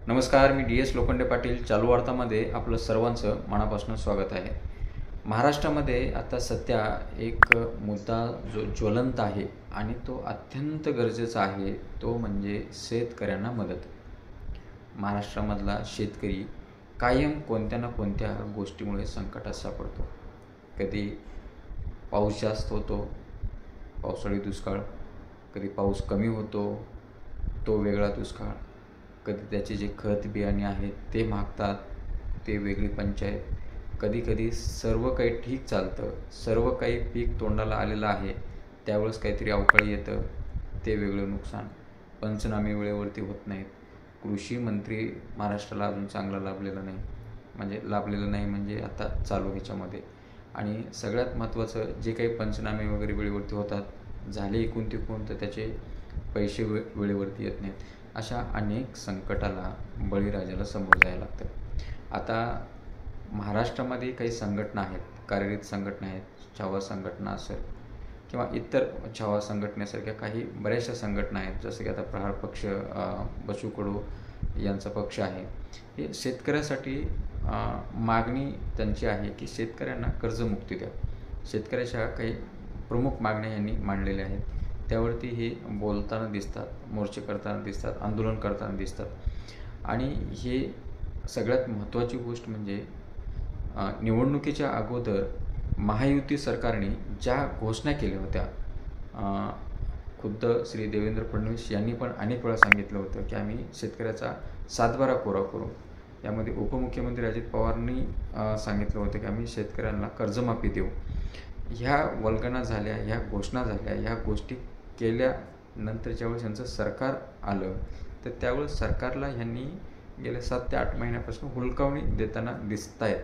नमस्कार, मी D S Lokhande Patil. चालू वार्तामध्ये आपलं सर्वांचं मनापासून स्वागत आहे. महाराष्ट्रामध्ये आता सध्या एक मुद्दा जो ज्वलंत आहे आणि तो अत्यंत गरजेचा आहे, तो म्हणजे शेतकऱ्यांना मदत. महाराष्ट्रामधला शेतकरी कायम कोणत्या ना कोणत्या गोष्टीमुळे संकटात सापडतो. कधी पाऊस जास्त होतो, पावसाळी दुष्काळ, कधी पाऊस कमी होतो, तो वेगळा दुष्काळ, कधी त्याचे जे खत बियाणे आहेत ते मागतात, ते वेगळी पंचायत. कधी कधी सर्व काही ठीक चालतं, सर्व काही पीक तोंडाला आलेलं आहे, त्यावेळेस काहीतरी अवकाळी येतं, ते वेगळं नुकसान. पंचनामे वेळेवरती होत नाहीत. कृषी मंत्री महाराष्ट्राला अजून चांगला लाभलेलं नाही म्हणजे आता चालू ह्याच्यामध्ये. आणि सगळ्यात महत्त्वाचं, जे काही पंचनामे वगैरे वेळेवरती होतात, झाले इकून तिकून, तर त्याचे पैसे वेळेवरती येत नाहीत. अशा अनेक संकटाला बळीराजाला समोर जायला लागतं. आता महाराष्ट्रामध्ये काही संघटना आहेत, कार्यरत संघटना आहेत. छावा संघटना असेल किंवा इतर छावा संघटनेसारख्या काही बऱ्याचशा संघटना आहेत, जसं की आता प्रहार पक्ष, बच्चू कडू यांचा पक्ष आहे. हे शेतकऱ्यासाठी मागणी त्यांची आहे की शेतकऱ्यांना कर्जमुक्ती द्या. शेतकऱ्याच्या काही प्रमुख मागण्या यांनी मांडलेल्या आहेत. त्यावरती हे बोलताना दिसतात, मोर्चे करताना दिसतात, आंदोलन करताना दिसतात. आणि हे सगळ्यात महत्त्वाची गोष्ट म्हणजे निवडणुकीच्या अगोदर महायुती सरकारने ज्या घोषणा केल्या होत्या, खुद्द श्री देवेंद्र फडणवीस यांनी पण अनेक वेळा सांगितलं होतं की आम्ही शेतकऱ्याचा सातबारा कोरा करू. यामध्ये उपमुख्यमंत्री अजित पवारांनी सांगितलं होतं की आम्ही शेतकऱ्यांना कर्जमाफी देऊ. ह्या वल्गना झाल्या, ह्या घोषणा झाल्या, ह्या गोष्टी केल्यानंतर ज्यावेळेस यांचं सरकार आलं, तर त्यावेळेस सरकारला ह्यांनी गेल्या 7 ते 8 महिन्यापासून हुलकावणी देताना दिसत आहेत.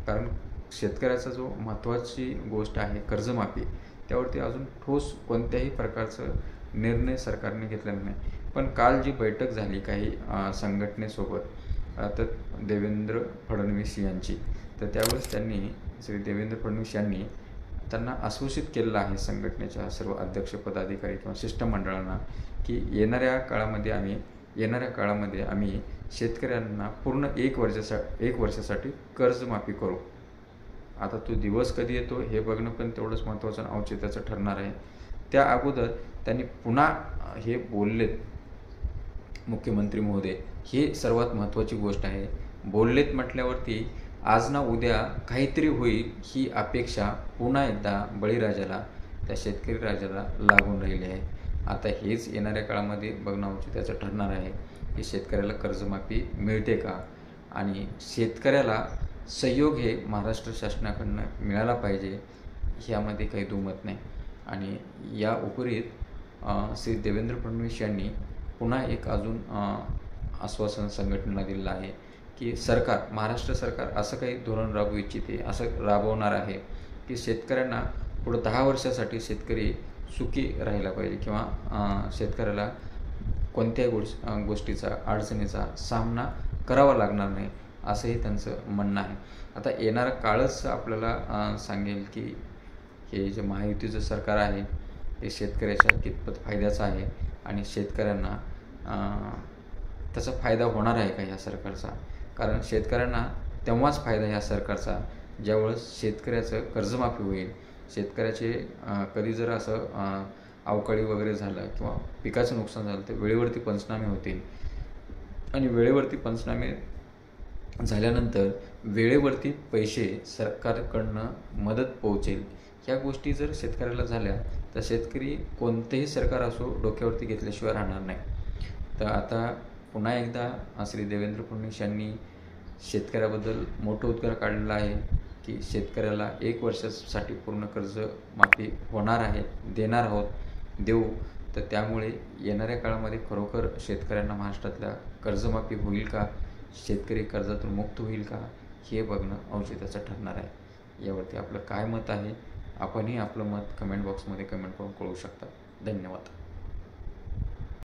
कारण शेतकऱ्याचा जो महत्त्वाची गोष्ट आहे कर्जमाफी, त्यावरती अजून ठोस कोणत्याही प्रकारचं निर्णय सरकारने घेतलेला नाही. पण काल जी बैठक झाली काही संघटनेसोबत, तर देवेंद्र फडणवीस यांची, तर त्यावेळेस श्री देवेंद्र फडणवीस यांनी त्यांना आश्वासित केलेलं आहे, संघटनेच्या सर्व अध्यक्ष पदाधिकारी किंवा शिष्टमंडळांना, की येणाऱ्या काळामध्ये आम्ही शेतकऱ्यांना पूर्ण एक वर्षासाठी कर्जमाफी करू. आता तो दिवस कधी येतो हे बघणं पण तेवढंच महत्त्वाचं आणि औचित्याचं ठरणार आहे. त्या अगोदर त्यांनी पुन्हा हे बोललेत मुख्यमंत्री महोदय, हे सर्वात महत्त्वाची गोष्ट आहे. बोललेत म्हटल्यावरती आज ना उद्या काहीतरी होईल ही अपेक्षा पुन्हा एकदा बळीराजाला, त्या शेतकरी राजाला लागून राहिली आहे. आता हेच येणाऱ्या काळामध्ये बघणं औचित्याचं ठरणार आहे की शेतकऱ्याला कर्जमाफी मिळते का, आणि शेतकऱ्याला सहयोग हे महाराष्ट्र शासनाकडनं मिळाला पाहिजे, ह्यामध्ये काही दुमत नाही. आणि या उपरीत श्री देवेंद्र फडणवीस यांनी पुन्हा एक अजून आश्वासन संघटनेला दिलेलं आहे की महाराष्ट्र सरकार असं काही धोरण राबवू इच्छिते, असं राबवणार आहे की शेतकऱ्यांना पुढं 10 वर्षासाठी शेतकरी सुखी राहिला पाहिजे किंवा शेतकऱ्याला कोणत्याही गोष्टीचा, अडचणीचा सामना करावा लागणार नाही, असंही त्यांचं म्हणणं आहे. आता येणारा काळच आपल्याला सांगेल की हे जे महायुतीचं सरकार आहे हे शेतकऱ्याच्या कितपत फायद्याचं आहे आणि शेतकऱ्यांना त्याचा फायदा होणार आहे का ह्या सरकारचा. कारण शेतकऱ्यांना तेव्हाच फायदा ह्या सरकारचा ज्यावेळेस शेतकऱ्याचं कर्जमाफी होईल. शेतकऱ्याचे कधी जर असं अवकाळी वगैरे झालं किंवा पिकाचं नुकसान झालं तर वेळेवरती पंचनामे होतील, आणि वेळेवरती पंचनामे झाल्यानंतर वेळेवरती पैसे सरकारकडनं मदत पोहोचेल. ह्या गोष्टी जर शेतकऱ्याला झाल्या तर शेतकरी कोणतेही सरकार असो डोक्यावरती घेतल्याशिवाय राहणार नाही. तर आता पुन्हा एकदा श्री देवेंद्र फडणवीस यांनी शेतकऱ्याबद्दल मोठं उद्गार काढलेला आहे की शेतकऱ्याला 1 वर्षासाठी पूर्ण कर्जमाफी होणार आहे, देणार आहोत, देऊ. तर त्यामुळे येणाऱ्या काळामध्ये खरोखर शेतकऱ्यांना महाराष्ट्रातल्या कर्जमाफी होईल का, शेतकरी कर्जातून मुक्त होईल का, हे बघणं औचित्याचं ठरणार आहे. यावरती आपलं काय मत आहे, आपणही आपलं मत कमेंट बॉक्समध्ये कमेंट करून कळवू शकता. धन्यवाद.